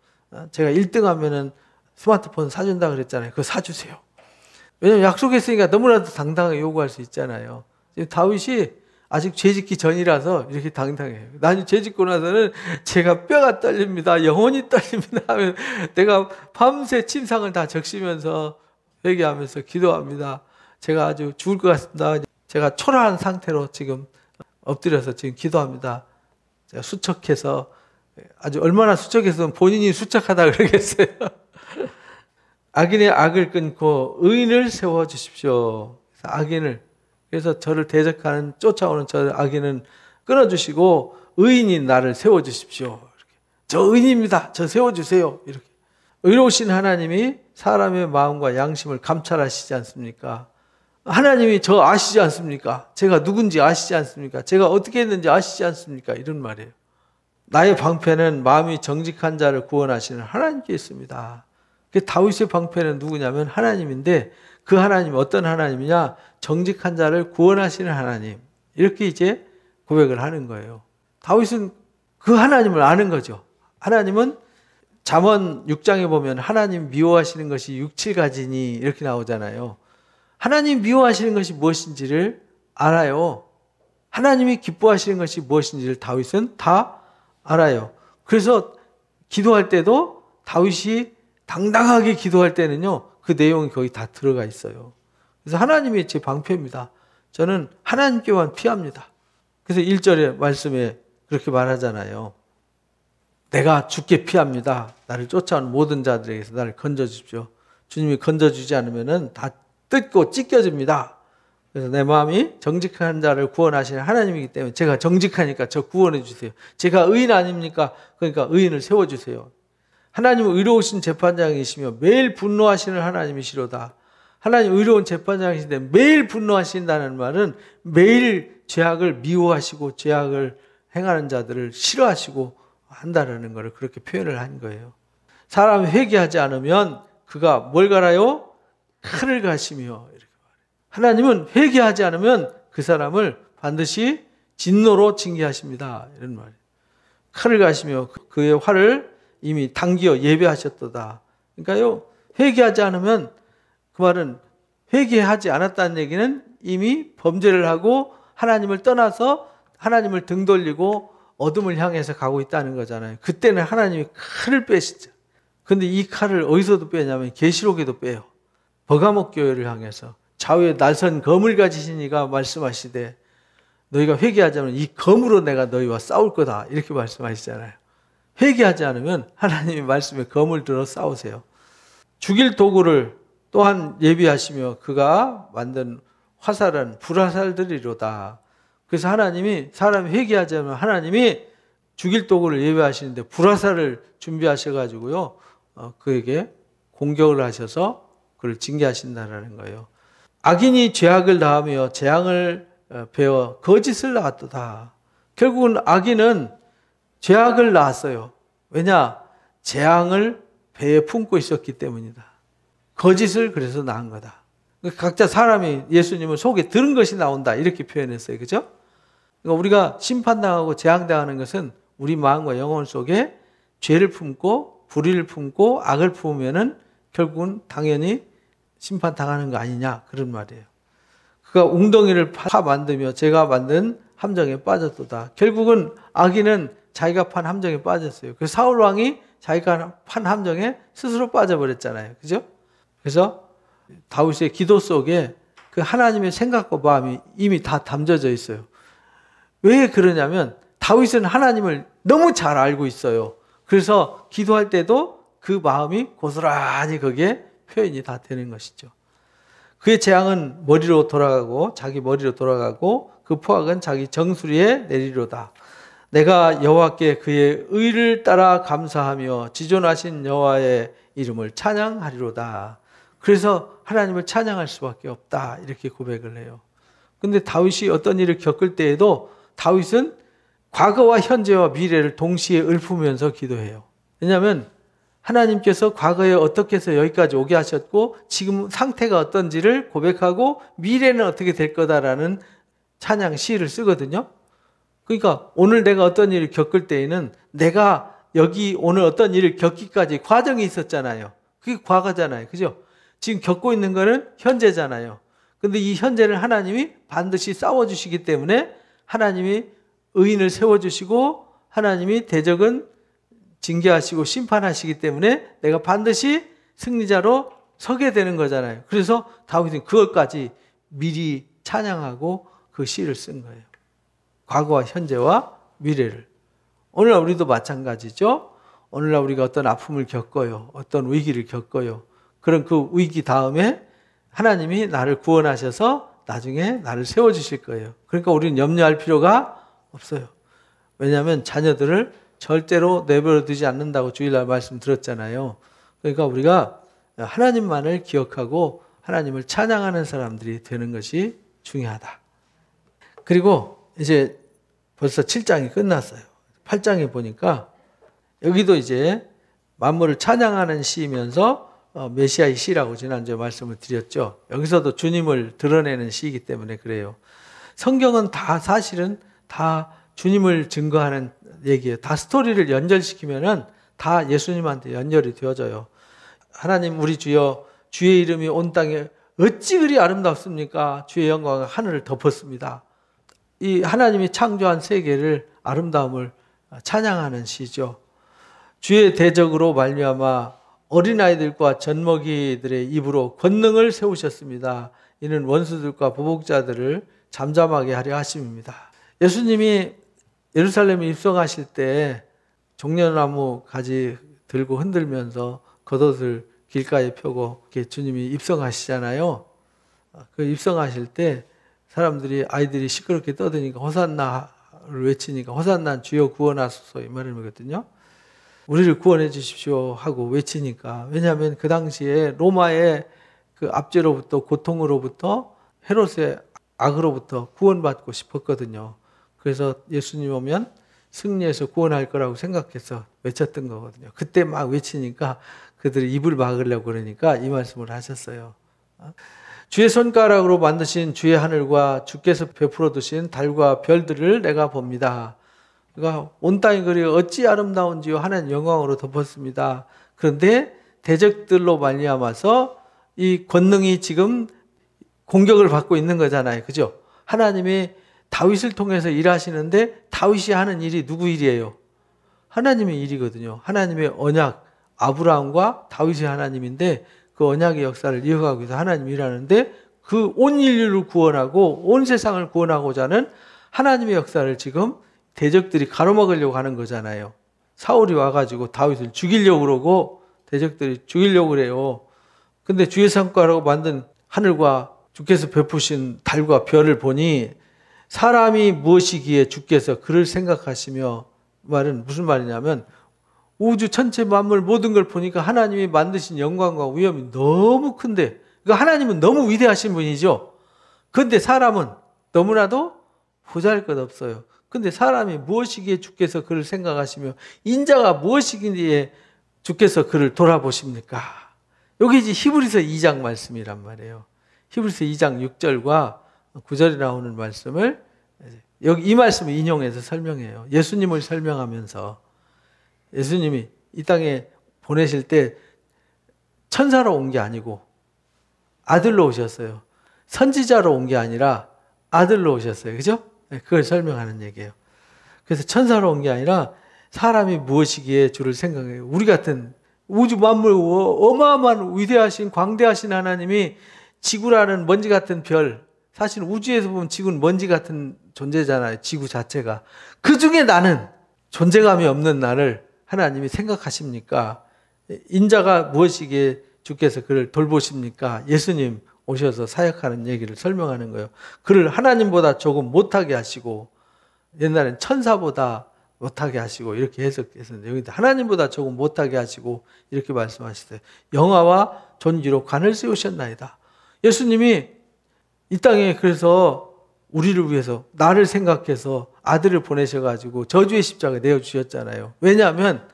제가 1등 하면은 스마트폰 사준다 그랬잖아요. 그거 사주세요. 왜냐면 약속했으니까 너무나도 당당하게 요구할 수 있잖아요. 다윗이 아직 죄짓기 전이라서 이렇게 당당해요. 나중에 죄짓고 나서는 제가 뼈가 떨립니다. 영혼이 떨립니다. 하면 내가 밤새 침상을 다 적시면서 회개하면서 기도합니다. 제가 아주 죽을 것 같습니다. 제가 초라한 상태로 지금 엎드려서 지금 기도합니다. 제가 수척해서 아주 얼마나 수척해서 본인이 수척하다 그러겠어요. 악인의 악을 끊고 의인을 세워주십시오. 악인을, 그래서 저를 대적하는 쫓아오는 저 악인은 끊어주시고 의인인 나를 세워주십시오. 이렇게. 저 의인입니다. 저 세워주세요. 이렇게. 의로우신 하나님이 사람의 마음과 양심을 감찰하시지 않습니까? 하나님이 저 아시지 않습니까? 제가 누군지 아시지 않습니까? 제가 어떻게 했는지 아시지 않습니까? 이런 말이에요. 나의 방패는 마음이 정직한 자를 구원하시는 하나님께 있습니다. 다윗의 방패는 누구냐면 하나님인데 그 하나님이 어떤 하나님이냐? 정직한 자를 구원하시는 하나님. 이렇게 이제 고백을 하는 거예요. 다윗은 그 하나님을 아는 거죠. 하나님은 잠언 6장에 보면 하나님 미워하시는 것이 6, 7가지니 이렇게 나오잖아요. 하나님 미워하시는 것이 무엇인지를 알아요. 하나님이 기뻐하시는 것이 무엇인지를 다윗은 다 알아요. 그래서 기도할 때도 다윗이 당당하게 기도할 때는요, 그 내용이 거기 다 들어가 있어요. 그래서 하나님이 제 방패입니다. 저는 하나님께만 피합니다. 그래서 1절의 말씀에 그렇게 말하잖아요. 내가 주께 피합니다. 나를 쫓아오는 모든 자들에게서 나를 건져주십시오. 주님이 건져주지 않으면 다 뜯고 찢겨집니다. 그래서 내 마음이 정직한 자를 구원하시는 하나님이기 때문에 제가 정직하니까 저 구원해 주세요. 제가 의인 아닙니까? 그러니까 의인을 세워주세요. 하나님은 의로우신 재판장이시며 매일 분노하시는 하나님이시로다. 하나님 의로운 재판장이신데 매일 분노하신다는 말은 매일 죄악을 미워하시고 죄악을 행하는 자들을 싫어하시고 한다는 것을 그렇게 표현을 한 거예요. 사람이 회개하지 않으면 그가 뭘 갈아요? 칼을 가시며 이렇게 말해요. 하나님은 회개하지 않으면 그 사람을 반드시 진노로 징계하십니다. 이런 말이에요. 칼을 가시며 그의 활을 이미 당기어 예배하셨도다. 그러니까요, 회개하지 않으면 그 말은 회개하지 않았다는 얘기는 이미 범죄를 하고 하나님을 떠나서 하나님을 등 돌리고 어둠을 향해서 가고 있다는 거잖아요. 그때는 하나님이 칼을 빼시죠. 근데 이 칼을 어디서도 빼냐면 계시록에도 빼요. 버가목 교회를 향해서 좌우에 날선 검을 가지신 이가 말씀하시되 너희가 회개하지 않으면 이 검으로 내가 너희와 싸울 거다. 이렇게 말씀하시잖아요. 회개하지 않으면 하나님의 말씀에 검을 들어 싸우세요. 죽일 도구를 또한 예비하시며 그가 만든 화살은 불화살들이로다. 그래서 하나님이 사람이 회개하지 않으면 하나님이 죽일 도구를 예비하시는데 불화살을 준비하셔가지고요, 그에게 공격을 하셔서 그를 징계하신다는 거예요. 악인이 죄악을 다하며 재앙을 배워 거짓을 낳았도다. 결국은 악인은 죄악을 낳았어요. 왜냐? 재앙을 배에 품고 있었기 때문이다. 거짓을 그래서 낳은 거다. 각자 사람이 예수님을 속에 들은 것이 나온다. 이렇게 표현했어요. 그죠? 그러니까 우리가 심판당하고 재앙당하는 것은 우리 마음과 영혼 속에 죄를 품고 불의를 품고 악을 품으면은 결국은 당연히 심판당하는 거 아니냐. 그런 말이에요. 그가 웅덩이를 파 만들며 제가 만든 함정에 빠졌도다. 결국은 악인은 자기가 판 함정에 빠졌어요. 그래서 사울 왕이 자기가 판 함정에 스스로 빠져버렸잖아요. 그죠? 그래서 다윗의 기도 속에 그 하나님의 생각과 마음이 이미 다 담겨져 있어요. 왜 그러냐면 다윗은 하나님을 너무 잘 알고 있어요. 그래서 기도할 때도 그 마음이 고스란히 거기에 표현이 다 되는 것이죠. 그의 재앙은 머리로 돌아가고 자기 머리로 돌아가고 그 포악은 자기 정수리에 내리로다. 내가 여호와께 그의 의를 따라 감사하며 지존하신 여호와의 이름을 찬양하리로다. 그래서 하나님을 찬양할 수밖에 없다. 이렇게 고백을 해요. 근데 다윗이 어떤 일을 겪을 때에도 다윗은 과거와 현재와 미래를 동시에 읊으면서 기도해요. 왜냐하면 하나님께서 과거에 어떻게 해서 여기까지 오게 하셨고 지금 상태가 어떤지를 고백하고 미래는 어떻게 될 거다라는 찬양 시를 쓰거든요. 그러니까 오늘 내가 어떤 일을 겪을 때에는 내가 여기 오늘 어떤 일을 겪기까지 과정이 있었잖아요. 그게 과거잖아요. 그죠? 지금 겪고 있는 거는 현재잖아요. 근데 이 현재를 하나님이 반드시 싸워주시기 때문에 하나님이 의인을 세워주시고 하나님이 대적은 징계하시고 심판하시기 때문에 내가 반드시 승리자로 서게 되는 거잖아요. 그래서 다윗은 그것까지 미리 찬양하고 그 시를 쓴 거예요. 과거와 현재와 미래를. 오늘날 우리도 마찬가지죠. 오늘날 우리가 어떤 아픔을 겪어요. 어떤 위기를 겪어요. 그런 그 위기 다음에 하나님이 나를 구원하셔서 나중에 나를 세워주실 거예요. 그러니까 우리는 염려할 필요가 없어요. 왜냐하면 자녀들을 절대로 내버려 두지 않는다고 주일날 말씀 들었잖아요. 그러니까 우리가 하나님만을 기억하고 하나님을 찬양하는 사람들이 되는 것이 중요하다. 그리고 이제 벌써 7장이 끝났어요. 8장에 보니까 여기도 이제 만물을 찬양하는 시이면서 메시아의 시라고 지난주에 말씀을 드렸죠. 여기서도 주님을 드러내는 시이기 때문에 그래요. 성경은 다 사실은 다 주님을 증거하는 얘기예요. 다 스토리를 연결시키면은 다 예수님한테 연결이 되어져요. 하나님 우리 주여 주의 이름이 온 땅에 어찌 그리 아름답습니까? 주의 영광은 하늘을 덮었습니다. 이 하나님이 창조한 세계를 아름다움을 찬양하는 시죠. 주의 대적으로 말미암아 어린아이들과 젖먹이들의 입으로 권능을 세우셨습니다. 이는 원수들과 보복자들을 잠잠하게 하려 하심입니다. 예수님이 예루살렘에 입성하실 때 종려나무 가지 들고 흔들면서 겉옷을 길가에 펴고 이렇게 주님이 입성하시잖아요. 그 입성하실 때 사람들이 아이들이 시끄럽게 떠드니까 호산나를 외치니까 호산나 주여 구원하소서 이 말이거든요. 우리를 구원해 주십시오 하고 외치니까 왜냐하면 그 당시에 로마의 그 압제로부터 고통으로부터 헤롯의 악으로부터 구원받고 싶었거든요. 그래서 예수님 오면 승리해서 구원할 거라고 생각해서 외쳤던 거거든요. 그때 막 외치니까 그들이 입을 막으려고 그러니까 이 말씀을 하셨어요. 주의 손가락으로 만드신 주의 하늘과 주께서 베풀어 두신 달과 별들을 내가 봅니다. 그러니까 온 땅이 그리 어찌 아름다운지요 하나님 영광으로 덮었습니다. 그런데 대적들로 말미암아서 이 권능이 지금 공격을 받고 있는 거잖아요. 그죠? 하나님이 다윗을 통해서 일하시는데 다윗이 하는 일이 누구 일이에요? 하나님의 일이거든요. 하나님의 언약, 아브라함과 다윗의 하나님인데 그 언약의 역사를 이어가기 위해서 하나님이 일하는데 그 온 인류를 구원하고 온 세상을 구원하고자 하는 하나님의 역사를 지금 대적들이 가로막으려고 하는 거잖아요. 사울이 와가지고 다윗을 죽이려고 그러고 대적들이 죽이려고 그래요. 근데 주의 손가락으로 만든 하늘과 주께서 베푸신 달과 별을 보니 사람이 무엇이기에 주께서 그를 생각하시며 말은 무슨 말이냐면 우주 전체 만물 모든 걸 보니까 하나님이 만드신 영광과 위엄이 너무 큰데 그러니까 하나님은 너무 위대하신 분이죠. 그런데 사람은 너무나도 보잘것없어요. 근데 사람이 무엇이기에 주께서 그를 생각하시며 인자가 무엇이기에 주께서 그를 돌아보십니까? 여기 이제 히브리서 2장 말씀이란 말이에요. 히브리서 2장 6절과 9절에 나오는 말씀을 여기 이 말씀을 인용해서 설명해요. 예수님을 설명하면서 예수님이 이 땅에 보내실 때 천사로 온 게 아니고 아들로 오셨어요. 선지자로 온 게 아니라 아들로 오셨어요. 그죠? 그걸 설명하는 얘기예요. 그래서 천사로 온 게 아니라 사람이 무엇이기에 주를 생각해요. 우리 같은 우주 만물 어마어마한 위대하신 광대하신 하나님이 지구라는 먼지 같은 별, 사실 우주에서 보면 지구는 먼지 같은 존재잖아요. 지구 자체가. 그 중에 나는 존재감이 없는 나를 하나님이 생각하십니까? 인자가 무엇이기에 주께서 그를 돌보십니까? 예수님 오셔서 사역하는 얘기를 설명하는 거예요. 그를 하나님보다 조금 못하게 하시고, 옛날엔 천사보다 못하게 하시고 이렇게 해석했었는데, 여기 하나님보다 조금 못하게 하시고 이렇게 말씀하시대요. 영화와 존귀로 관을 세우셨나이다. 예수님이 이 땅에 그래서 우리를 위해서 나를 생각해서 아들을 보내셔가지고 저주의 십자가 내어주셨잖아요. 왜냐하면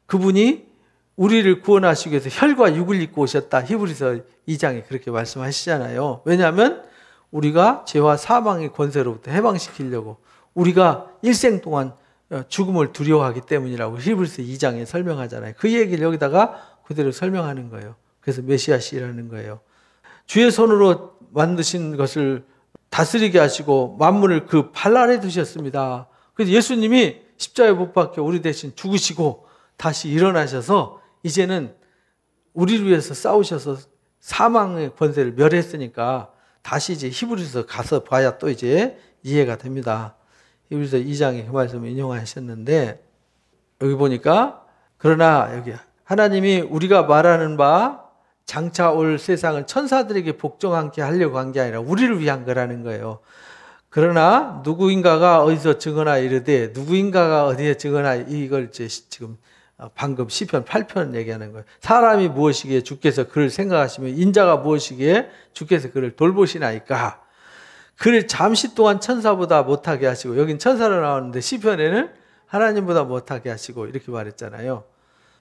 그분이 우리를 구원하시기 위해서 혈과 육을 입고 오셨다. 히브리서 2장에 그렇게 말씀하시잖아요. 왜냐하면 우리가 죄와 사망의 권세로부터 해방시키려고, 우리가 일생 동안 죽음을 두려워하기 때문이라고 히브리서 2장에 설명하잖아요. 그 얘기를 여기다가 그대로 설명하는 거예요. 그래서 메시아시라는 거예요. 주의 손으로 만드신 것을 다스리게 하시고 만물을 그 발 아래 두셨습니다. 그래서 예수님이 십자가에 못 박혀 우리 대신 죽으시고 다시 일어나셔서 이제는 우리를 위해서 싸우셔서 사망의 권세를 멸했으니까 다시 이제 히브리서 가서 봐야 또 이제 이해가 됩니다. 히브리서 2장에 그 말씀을 인용하셨는데, 여기 보니까 그러나 여기 하나님이 우리가 말하는 바 장차 올 세상을 천사들에게 복종하게 하려고 한 게 아니라 우리를 위한 거라는 거예요. 그러나 누구인가가 어디서 증언하 이르되, 누구인가가 어디에 증언하, 이걸 이제 지금 방금 시편 8편 얘기하는 거예요. 사람이 무엇이기에 주께서 그를 생각하시며 인자가 무엇이기에 주께서 그를 돌보시나이까. 그를 잠시 동안 천사보다 못하게 하시고, 여긴 천사로 나오는데 시편에는 하나님보다 못하게 하시고 이렇게 말했잖아요.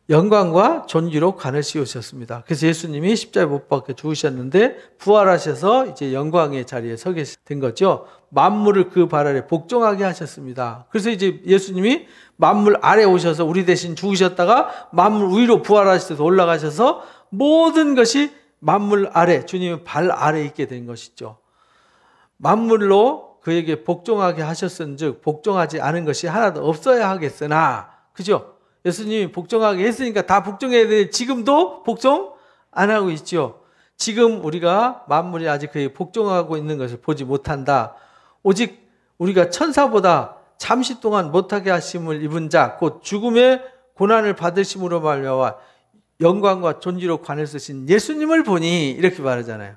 영광과 존귀로 관을 씌우셨습니다. 그래서 예수님이 십자가에 못 박혀 죽으셨는데 부활하셔서 이제 영광의 자리에 서게 된 거죠. 만물을 그 발 아래 복종하게 하셨습니다. 그래서 이제 예수님이 만물 아래 오셔서 우리 대신 죽으셨다가 만물 위로 부활하셔서 올라가셔서 모든 것이 만물 아래, 주님의 발 아래 있게 된 것이죠. 만물로 그에게 복종하게 하셨은즉 복종하지 않은 것이 하나도 없어야 하겠으나, 그죠? 예수님이 복종하게 했으니까 다 복종해야 돼. 지금도 복종 안 하고 있죠. 지금 우리가 만물이 아직 그에게 복종하고 있는 것을 보지 못한다. 오직 우리가 천사보다 잠시 동안 못하게 하심을 입은 자, 곧 죽음의 고난을 받으심으로 말미암아 영광과 존귀로 관을 쓰신 예수님을 보니, 이렇게 말하잖아요.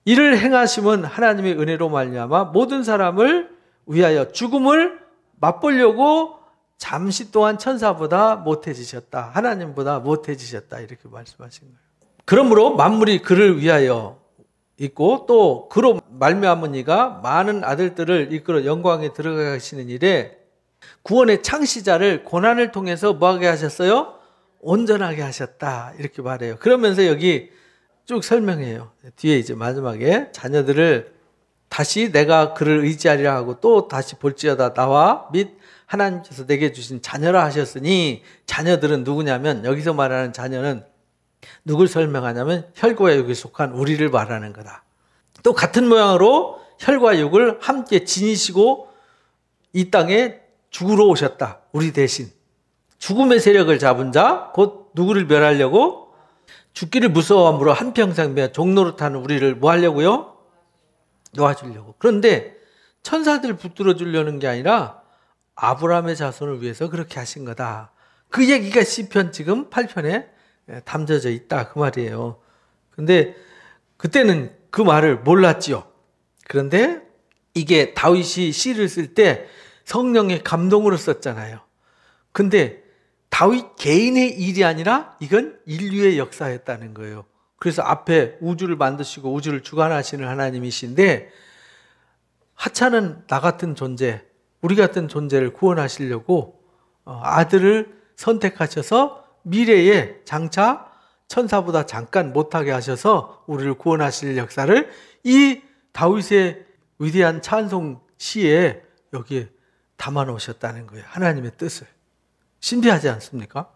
이를 행하심은 하나님의 은혜로 말미암아 모든 사람을 위하여 죽음을 맛보려고 잠시 동안 천사보다 못해지셨다. 하나님보다 못해지셨다. 이렇게 말씀하신 거예요. 그러므로 만물이 그를 위하여 있고 또 그로 말미암으니가 많은 아들들을 이끌어 영광에 들어가시는 일에 구원의 창시자를 고난을 통해서 뭐하게 하셨어요? 온전하게 하셨다. 이렇게 말해요. 그러면서 여기 쭉 설명해요. 뒤에 이제 마지막에 자녀들을 다시 내가 그를 의지하리라 하고 또 다시 볼지어다 나와 및 하나님께서 내게 주신 자녀라 하셨으니, 자녀들은 누구냐면, 여기서 말하는 자녀는 누굴 설명하냐면 혈과 육에 속한 우리를 말하는 거다. 또 같은 모양으로 혈과 육을 함께 지니시고 이 땅에 죽으러 오셨다. 우리 대신. 죽음의 세력을 잡은 자, 곧 누구를 멸하려고? 죽기를 무서워함으로 한평생 종노릇하는 우리를 뭐 하려고요? 놓아주려고. 그런데 천사들 붙들어 주려는 게 아니라 아브라함의 자손을 위해서 그렇게 하신 거다. 그 얘기가 시편 지금 8편에 담겨져 있다. 그 말이에요. 근데 그때는 그 말을 몰랐지요. 그런데 이게 다윗이 시를 쓸 때 성령의 감동으로 썼잖아요. 근데 다윗 개인의 일이 아니라 이건 인류의 역사였다는 거예요. 그래서 앞에 우주를 만드시고 우주를 주관하시는 하나님이신데, 하찮은 나 같은 존재, 우리 같은 존재를 구원하시려고 아들을 선택하셔서 미래에 장차 천사보다 잠깐 못하게 하셔서 우리를 구원하실 역사를 이 다윗의 위대한 찬송 시에 여기에 담아 놓으셨다는 거예요. 하나님의 뜻을. 신비하지 않습니까?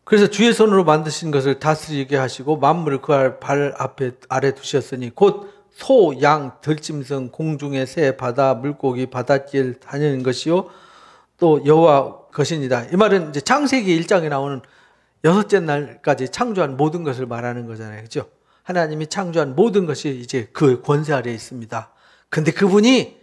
그래서 주의 손으로 만드신 것을 다스리게 하시고 만물을 그 발 앞에 아래 두셨으니 곧 소, 양, 들짐승, 공중의 새, 바다, 물고기, 바닷길 다니는 것이요 또 여호와 것이니다. 이 말은 이제 창세기 1장에 나오는 여섯째 날까지 창조한 모든 것을 말하는 거잖아요. 그죠? 하나님이 창조한 모든 것이 이제 그 권세 아래에 있습니다. 근데 그분이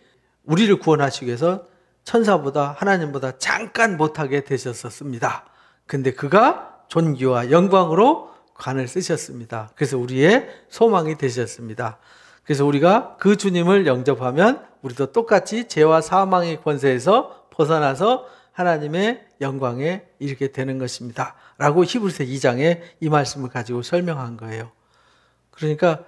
우리를 구원하시기 위해서 천사보다 하나님보다 잠깐 못하게 되셨었습니다. 근데 그가 존귀와 영광으로 관을 쓰셨습니다. 그래서 우리의 소망이 되셨습니다. 그래서 우리가 그 주님을 영접하면 우리도 똑같이 죄와 사망의 권세에서 벗어나서 하나님의 영광에 이르게 되는 것입니다. 라고 히브리서 2장에 이 말씀을 가지고 설명한 거예요. 그러니까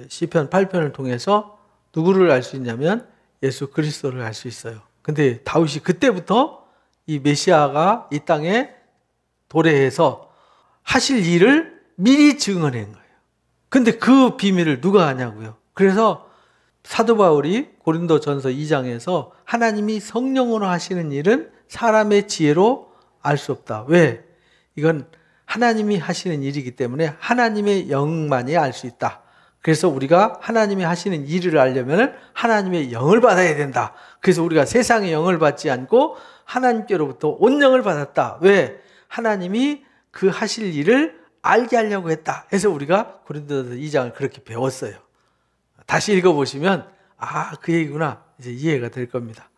시편 8편을 통해서 누구를 알 수 있냐면 예수 그리스도를 알 수 있어요. 근데 다윗이 그때부터 이 메시아가 이 땅에 도래해서 하실 일을 미리 증언한 거예요. 근데 그 비밀을 누가 아냐고요. 그래서 사도 바울이 고린도전서 2장에서 하나님이 성령으로 하시는 일은 사람의 지혜로 알 수 없다. 왜? 이건 하나님이 하시는 일이기 때문에 하나님의 영만이 알 수 있다. 그래서 우리가 하나님이 하시는 일을 알려면 하나님의 영을 받아야 된다. 그래서 우리가 세상의 영을 받지 않고 하나님께로부터 온 영을 받았다. 왜? 하나님이 그 하실 일을 알게 하려고 했다. 해서 우리가 고린도전서 2장을 그렇게 배웠어요. 다시 읽어보시면 그 얘기구나 이제 이해가 될 겁니다.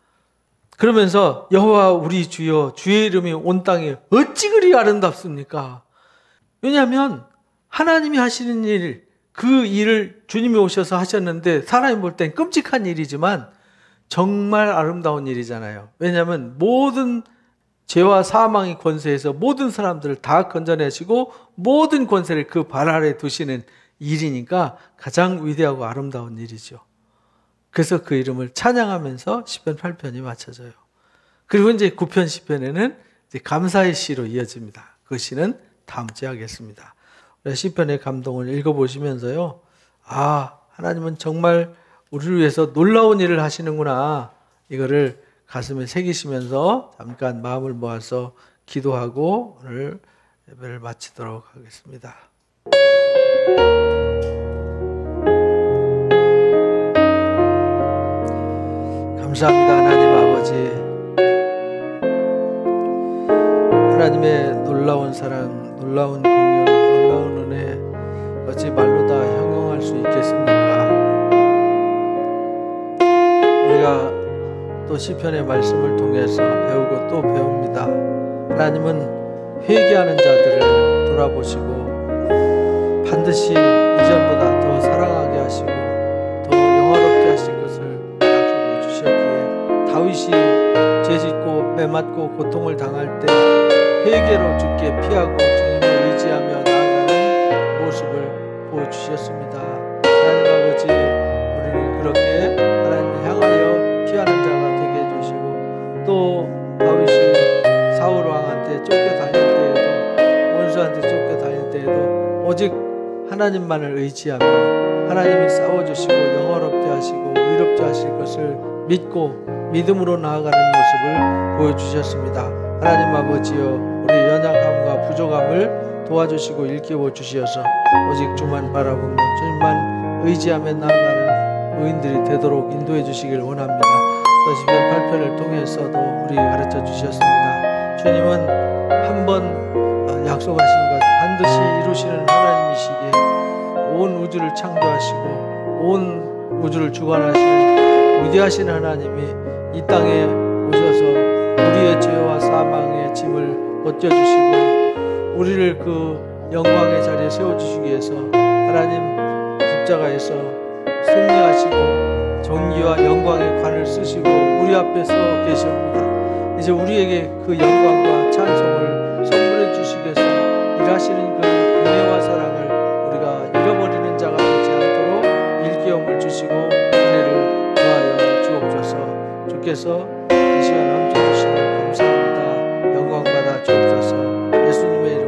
그러면서 여호와 우리 주여 주의 이름이 온 땅에 어찌 그리 아름답습니까? 왜냐하면 하나님이 하시는 일, 그 일을 주님이 오셔서 하셨는데 사람이 볼 땐 끔찍한 일이지만 정말 아름다운 일이잖아요. 왜냐하면 모든 죄와 사망의 권세에서 모든 사람들을 다 건져내시고 모든 권세를 그 발 아래에 두시는 일이니까 가장 위대하고 아름다운 일이죠. 그래서 그 이름을 찬양하면서 시편 8편이 맞춰져요. 그리고 이제 9편 시편에는 이제 감사의 시로 이어집니다. 그 시는 다음 주에 하겠습니다. 시편의 감동을 읽어보시면서요. 하나님은 정말 우리를 위해서 놀라운 일을 하시는구나. 이거를 가슴에 새기시면서 잠깐 마음을 모아서 기도하고 오늘 예배를 마치도록 하겠습니다. 감사합니다. 하나님 아버지, 하나님의 놀라운 사랑, 놀라운 긍휼, 놀라운 은혜 어찌 말로 다 형용할 수 있겠습니까? 우리가 또 시편의 말씀을 통해서 배우고 또 배웁니다. 하나님은 회개하는 자들을 돌아보시고 반드시 이전보다 더 사랑하게 하시고 더 영화롭게 하실 것을 약속해 주셨기에 다윗이 죄짓고 매맞고 고통을 당할 때 회개로 주께 피하고 주님을 의지하며 나아가는 모습을 보여주셨습니다. 하나님 아버지, 우리를 그렇게 하나님을 향하여 피하는 자가 되게 해주시고 또 다윗이 사울 왕한테 쫓겨다닐 때에도 원수한테 쫓겨다닐 때에도 오직 하나님만을 의지하며 하나님이 싸워주시고 영화롭게 하시고 의롭게 하실 것을 믿고 믿음으로 나아가는 모습을 보여주셨습니다. 하나님 아버지여, 우리 연약함과 부족함을 도와주시고 일깨워 주시어서 오직 주만 바라보며 주님만 의지하며 나아가는 의인들이 되도록 인도해 주시길 원합니다. 또 시편 8편을 통해서도 우리 가르쳐 주셨습니다. 주님은 한번 약속하신 것 반드시 이루시는 하나님이시기에 온 우주를 창조하시고 온 우주를 주관하시는 위대하신 하나님이 이 땅에 오셔서 우리의 죄와 사망의 짐을 벗겨주시고 우리를 그 영광의 자리에 세워주시기 위해서 하나님 십자가에서 승리하시고 존귀와 영광의 관을 쓰시고 우리 앞에 서 계십니다. 이제 우리에게 그 영광과 찬송을 선물해 주시기 위해서 일하시는 그 은혜와 사랑을 우리가 잃어버리는 자가 되지 않도록 일깨움을 주시고 은혜를 더하여 주옵소서. 주께서 이 시간 함께 해주시니 감사합니다. 영광 받아 주옵소서. 예수님의